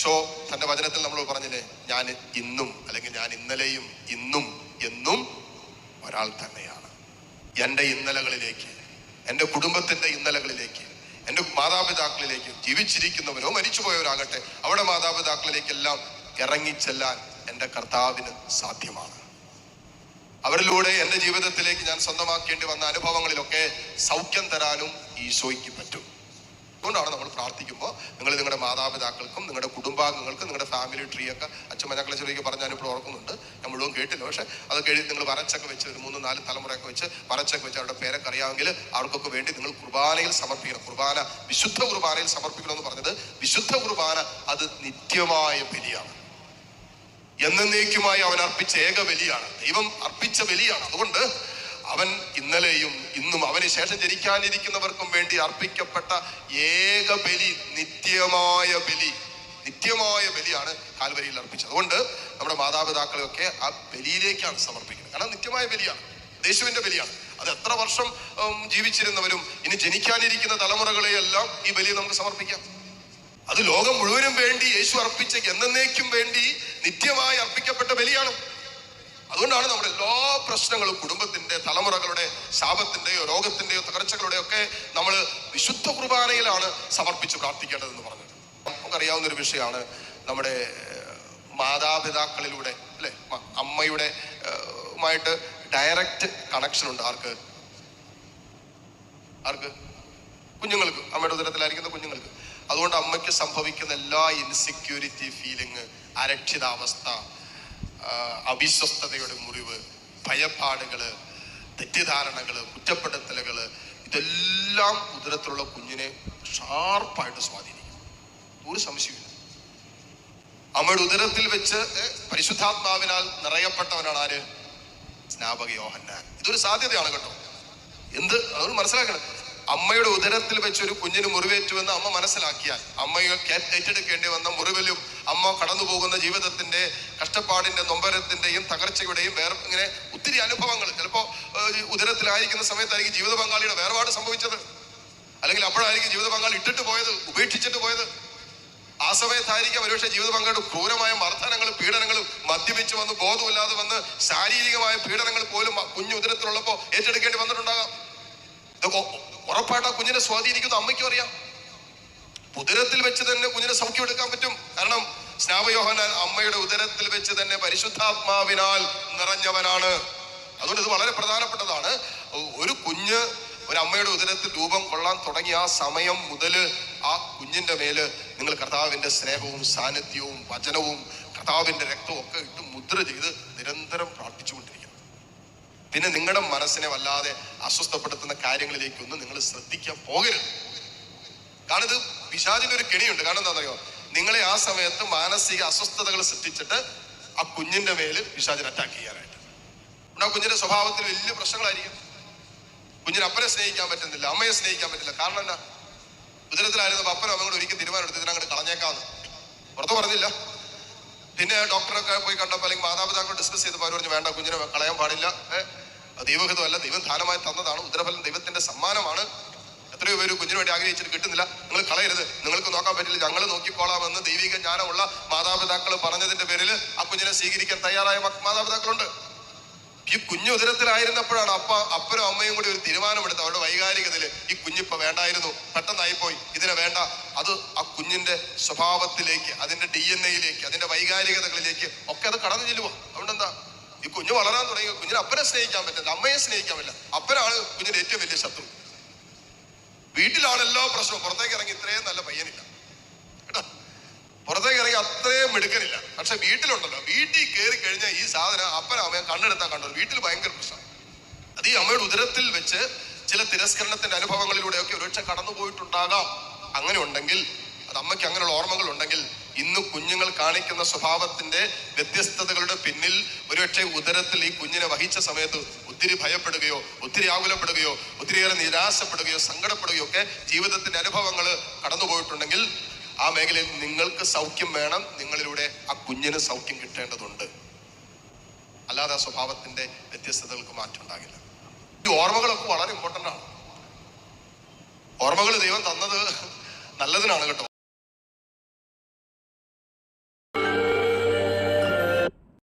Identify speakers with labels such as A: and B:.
A: ഈശോ തന്റെ വചനത്തിൽ നമ്മൾ പറഞ്ഞില്ലേ, ഞാൻ ഇന്നും, അല്ലെങ്കിൽ ഞാൻ ഇന്നലെയും ഇന്നും എന്നും ഒരാൾ തന്നെയാണ്. എൻ്റെ ഇന്നലകളിലേക്ക്, എൻ്റെ കുടുംബത്തിൻ്റെ ഇന്നലകളിലേക്ക്, എൻ്റെ മാതാപിതാക്കളിലേക്ക്, ജീവിച്ചിരിക്കുന്നവരോ മരിച്ചുപോയവരാകട്ടെ അവിടെ മാതാപിതാക്കളിലേക്കെല്ലാം ഇറങ്ങിച്ചെല്ലാൻ എൻ്റെ കർത്താവിന് സാധ്യമാണ്. അവരിലൂടെ എൻ്റെ ജീവിതത്തിലേക്ക് ഞാൻ സ്വന്തമാക്കേണ്ടി വന്ന അനുഭവങ്ങളിലൊക്കെ സൗഖ്യം തരാനും ഈശോയ്ക്ക് പറ്റും. അതുകൊണ്ടാണ് നമ്മൾ പ്രാർത്ഥിക്കുമ്പോൾ നിങ്ങൾ നിങ്ങളുടെ മാതാപിതാക്കൾക്കും നിങ്ങളുടെ കുടുംബാംഗങ്ങൾക്കും നിങ്ങളുടെ ഫാമിലി ട്രീ ഒക്കെ അച്ഛൻ മഞ്ഞക്കളശ്ശേരിക്ക് പറഞ്ഞ് ഞാനിപ്പോൾ ഓർക്കുന്നുണ്ട്, ഞാൻ മുഴുവൻ കേട്ടില്ല, പക്ഷെ അതൊക്കെ എഴുതി നിങ്ങൾ വരച്ചൊക്കെ വെച്ച് ഒരു 3-4 തലമുറയൊക്കെ വെച്ച് വരച്ചൊക്കെ വെച്ച് അവരുടെ പേരൊക്കെ അറിയാമെങ്കിൽ അവർക്കൊക്കെ വേണ്ടി നിങ്ങൾ കുർബാനയിൽ സമർപ്പിക്കണം. കുർബാന വിശുദ്ധ കുർബാനയിൽ സമർപ്പിക്കണമെന്ന് പറഞ്ഞത്, വിശുദ്ധ കുർബാന അത് നിത്യമായ ബലിയാണ്, എന്നേക്കുമായി അവൻ അർപ്പിച്ച ഏക ബലിയാണ്, ദൈവം അർപ്പിച്ച ബലിയാണ്. അതുകൊണ്ട് അവൻ ഇന്നലെയും ഇന്നും അവന് ശേഷം ജനിക്കാനിരിക്കുന്നവർക്കും വേണ്ടി അർപ്പിക്കപ്പെട്ട ഏക ബലി, നിത്യമായ ബലിയാണ് കാൽവരിയിൽ അർപ്പിച്ചത്. അതുകൊണ്ട് നമ്മുടെ മാതാപിതാക്കളെയൊക്കെ ആ ബലിയിലേക്കാണ് സമർപ്പിക്കുന്നത്. കാരണം നിത്യമായ ബലിയാണ്, യേശുവിന്റെ ബലിയാണ്. അത് എത്ര വർഷം ജീവിച്ചിരുന്നവരും ഇനി ജനിക്കാനിരിക്കുന്ന തലമുറകളെയെല്ലാം ഈ ബലി നമുക്ക് സമർപ്പിക്കാം. അത് ലോകം മുഴുവനും വേണ്ടി യേശു അർപ്പിച്ച എന്നേക്കും വേണ്ടി നിത്യമായി അർപ്പിക്കപ്പെട്ട ബലിയാണ്. അതുകൊണ്ടാണ് നമ്മുടെ എല്ലാ പ്രശ്നങ്ങളും കുടുംബത്തിന്റെ, തലമുറകളുടെ, ശാപത്തിന്റെയോ രോഗത്തിന്റെയോ തകർച്ചകളുടെയോ ഒക്കെ നമ്മൾ വിശുദ്ധ കുർബാനയിലാണ് സമർപ്പിച്ച് പ്രാർത്ഥിക്കേണ്ടതെന്ന് പറഞ്ഞത്. നമുക്കറിയാവുന്ന ഒരു വിഷയമാണ് നമ്മുടെ മാതാപിതാക്കളിലൂടെ, അല്ലെ, അമ്മയുടെ മായിട്ട് ഡയറക്റ്റ് കണക്ഷൻ ഉണ്ട്. ആർക്ക്? കുഞ്ഞുങ്ങൾക്ക്, അമ്മയുടെ ഉദരത്തിലായിരിക്കുന്ന കുഞ്ഞുങ്ങൾക്ക്. അതുകൊണ്ട് അമ്മയ്ക്ക് സംഭവിക്കുന്ന എല്ലാ ഇൻസെക്യൂരിറ്റി ഫീലിംഗ്, അരക്ഷിതാവസ്ഥ, അവിശ്വസ്തതയുടെ മുറിവ്, ഭയപ്പാടുകള്, തെറ്റിദ്ധാരണകള്, കുറ്റപ്പെടുത്തലുകള്, ഇതെല്ലാം ഉദരത്തിലുള്ള കുഞ്ഞിനെ ഷാർപ്പായിട്ട് സ്വാധീനിക്കും. ഒരു സംശയമില്ല. അമ്മയുടെ ഉദരത്തിൽ വെച്ച് പരിശുദ്ധാത്മാവിനാൽ നിറയപ്പെട്ടവനാണ് ആര്? സ്നാപക യോഹന്നാൻ. ഇതൊരു സാധ്യതയാണ് കേട്ടോ. അതൊന്ന് മനസ്സിലാക്കണം. അമ്മയുടെ ഉദരത്തിൽ വെച്ച് ഒരു കുഞ്ഞിന് മുറിവേറ്റുവെന്ന് അമ്മ മനസ്സിലാക്കിയാൽ, അമ്മയെ ഏറ്റെടുക്കേണ്ടി വന്ന മുറിവിലും അമ്മ കടന്നു പോകുന്ന ജീവിതത്തിന്റെ കഷ്ടപ്പാടിന്റെ, നൊമ്പരത്തിന്റെയും തകർച്ചയുടെയും ഇങ്ങനെ ഒത്തിരി അനുഭവങ്ങൾ, ചിലപ്പോ ഉദരത്തിലായിരിക്കുന്ന സമയത്തായിരിക്കും ജീവിത പങ്കാളിയുടെ വേർപാട് സംഭവിച്ചത്, അല്ലെങ്കിൽ അപ്പോഴായിരിക്കും ജീവിത പങ്കാളി ഇട്ടിട്ട് പോയത്, ഉപേക്ഷിച്ചിട്ട് പോയത്. ആ സമയത്തായിരിക്കും ഒരുപക്ഷെ ജീവിത പങ്കാളിയുടെ ക്രൂരമായ മർദ്ദനങ്ങളും പീഡനങ്ങളും, മദ്യപിച്ച് വന്ന് ബോധമില്ലാതെ വന്ന് ശാരീരികമായ പീഡനങ്ങൾ പോലും കുഞ്ഞു ഉദരത്തിലുള്ളപ്പോ ഏറ്റെടുക്കേണ്ടി വന്നിട്ടുണ്ടാകാം. ഇതൊക്കെ ഉറപ്പായിട്ട് ആ കുഞ്ഞിനെ സ്വാധീനിക്കുന്നത് അമ്മയ്ക്കും അറിയാം. ഉദരത്തിൽ വെച്ച് തന്നെ കുഞ്ഞിനെ സൗഖ്യം എടുക്കാൻ പറ്റും. കാരണം സ്നാപക യോഹന്നാൻ അമ്മയുടെ ഉദരത്തിൽ വെച്ച് തന്നെ പരിശുദ്ധാത്മാവിനാൽ നിറഞ്ഞവനാണ്. അതുകൊണ്ട് ഇത് വളരെ പ്രധാനപ്പെട്ടതാണ്. ഒരു കുഞ്ഞ് ഒരു അമ്മയുടെ ഉദരത്തിൽ രൂപം കൊള്ളാൻ തുടങ്ങിയ ആ സമയം മുതൽ ആ കുഞ്ഞിന്റെ മേല് നിങ്ങൾ കർത്താവിന്റെ സ്നേഹവും സാന്നിധ്യവും വചനവും കർത്താവിന്റെ രക്തവും ഒക്കെ ഇട്ട് മുദ്ര ചെയ്ത് നിരന്തരം പ്രാർത്ഥിച്ചുകൊണ്ടിരിക്കണം. പിന്നെ നിങ്ങളുടെ മനസ്സിനെ വല്ലാതെ അസ്വസ്ഥപ്പെടുത്തുന്ന കാര്യങ്ങളിലേക്കൊന്നും നിങ്ങൾ ശ്രദ്ധിക്കാൻ പോകരുത്. കാരണം ഇത് പിശാചിന്റെ ഒരു കെണിയുണ്ട്. കാരണം എന്താണെന്നറിയോ? നിങ്ങളെ ആ സമയത്ത് മാനസിക അസ്വസ്ഥതകൾ സൃഷ്ടിച്ചിട്ട് ആ കുഞ്ഞിന്റെ മേല് പിശാചിനെ അറ്റാക്ക് ചെയ്യാനായിട്ട്. ആ കുഞ്ഞിന്റെ സ്വഭാവത്തിൽ വലിയ പ്രശ്നങ്ങളായിരിക്കും. കുഞ്ഞിന് അപ്പനെ സ്നേഹിക്കാൻ പറ്റുന്നില്ല, അമ്മയെ സ്നേഹിക്കാൻ പറ്റില്ല. കാരണം എന്നാ? ഉദരത്തിലായിരുന്നപ്പോൾ അപ്പനും അമ്മയോട് ഒരിക്കലും തീരുമാനം എടുത്ത് ഇതിനങ്ങോട്ട് കളഞ്ഞേക്കാന്ന് പുറത്ത് പറഞ്ഞില്ല. പിന്നെ ഡോക്ടറൊക്കെ പോയി കണ്ടപ്പോൾ, അല്ലെങ്കിൽ മാതാപിതാക്കൾ ഡിസ്കസ് ചെയ്തപ്പോൾ അവർ പറഞ്ഞു, വേണ്ട, കുഞ്ഞിനെ കളയാൻ പാടില്ല, ദൈവഹിതമല്ല, ദൈവം ദാനമായി തന്നതാണ്, ഉദരഫലം ദൈവത്തിന്റെ സമ്മാനമാണ്. എത്രയോ പേര് കുഞ്ഞിന് വേണ്ടി ആഗ്രഹിച്ചിട്ട് കിട്ടുന്നില്ല. നിങ്ങൾ കളയരുത്, നിങ്ങൾക്ക് നോക്കാൻ പറ്റില്ല, ഞങ്ങൾ നോക്കിക്കോളാമെന്ന് ദൈവിക ജ്ഞാനമുള്ള മാതാപിതാക്കൾ പറഞ്ഞതിന്റെ പേരിൽ ആ കുഞ്ഞിനെ സ്വീകരിക്കാൻ തയ്യാറായ മാതാപിതാക്കളുണ്ട്. ഈ കുഞ്ഞു ഉദരത്തിലായിരുന്നപ്പോഴാണ് അപ്പനും അമ്മയും കൂടി ഒരു തീരുമാനമെടുത്ത് അവരുടെ വൈകാരികതയില് ഈ കുഞ്ഞിപ്പോ വേണ്ടായിരുന്നു, പെട്ടെന്നായിപ്പോയി, ഇതിനെ വേണ്ട. അത് ആ കുഞ്ഞിന്റെ സ്വഭാവത്തിലേക്ക്, അതിന്റെ DNA-യിലേക്ക്, അതിന്റെ വൈകാരികതകളിലേക്ക് ഒക്കെ അത് കടന്നു ചെല്ലുക. അതുകൊണ്ട് എന്താ, ഈ കുഞ്ഞ് വളരാൻ തുടങ്ങി കുഞ്ഞിന് അപ്പനെ സ്നേഹിക്കാൻ പറ്റില്ല, അമ്മയെ സ്നേഹിക്കാൻ പറ്റില്ല. അപ്പനാണ് കുഞ്ഞിന്റെ ഏറ്റവും വലിയ ശത്രു. വീട്ടിലാണ് എല്ലാ പ്രശ്നവും. പുറത്തേക്ക് ഇറങ്ങി ഇത്രയും നല്ല പയ്യനില്ല കേട്ടോ, പുറത്തേക്ക് ഇറങ്ങി അത്രയും മിടുക്കനില്ല. പക്ഷെ വീട്ടിലുണ്ടല്ലോ, വീട്ടിൽ കയറി കഴിഞ്ഞാൽ ഈ സാധനം അപ്പനും അമ്മയും കണ്ണെടുത്താൽ കണ്ടത് വീട്ടിൽ ഭയങ്കര പ്രശ്നം. അത് ഈ അമ്മയുടെ ഉദരത്തിൽ വെച്ച് ചില തിരസ്കരണത്തിന്റെ അനുഭവങ്ങളിലൂടെയൊക്കെ ഒരുപക്ഷെ കടന്നു പോയിട്ടുണ്ടാകാം. അങ്ങനെ ഉണ്ടെങ്കിൽ, അത് അമ്മയ്ക്ക് അങ്ങനെയുള്ള ഓർമ്മകൾ ഉണ്ടെങ്കിൽ, ഇന്ന് കുഞ്ഞുങ്ങൾ കാണിക്കുന്ന സ്വഭാവത്തിന്റെ വ്യത്യസ്തതകളുടെ പിന്നിൽ ഒരുപക്ഷെ ഉദരത്തിൽ ഈ കുഞ്ഞിനെ വഹിച്ച സമയത്ത് ഒത്തിരി ഭയപ്പെടുകയോ, ഒത്തിരി ആകുലപ്പെടുകയോ, ഒത്തിരിയേറെ നിരാശപ്പെടുകയോ, സങ്കടപ്പെടുകയോ ഒക്കെ ജീവിതത്തിന്റെ അനുഭവങ്ങൾ കടന്നുപോയിട്ടുണ്ടെങ്കിൽ ആ മേഖലയിൽ നിങ്ങൾക്ക് സൗഖ്യം വേണം. നിങ്ങളിലൂടെ ആ കുഞ്ഞിന് സൗഖ്യം കിട്ടേണ്ടതുണ്ട്. അല്ലാതെ ആ സ്വഭാവത്തിന്റെ വ്യത്യസ്തതകൾക്ക് മാറ്റം ഉണ്ടാകില്ല. ഈ ഓർമ്മകളൊക്കെ വളരെ ഇമ്പോർട്ടൻ്റ് ആണ്. ഓർമ്മകൾ ദൈവം തന്നത് നല്ലതിനാണ് കേട്ടോ.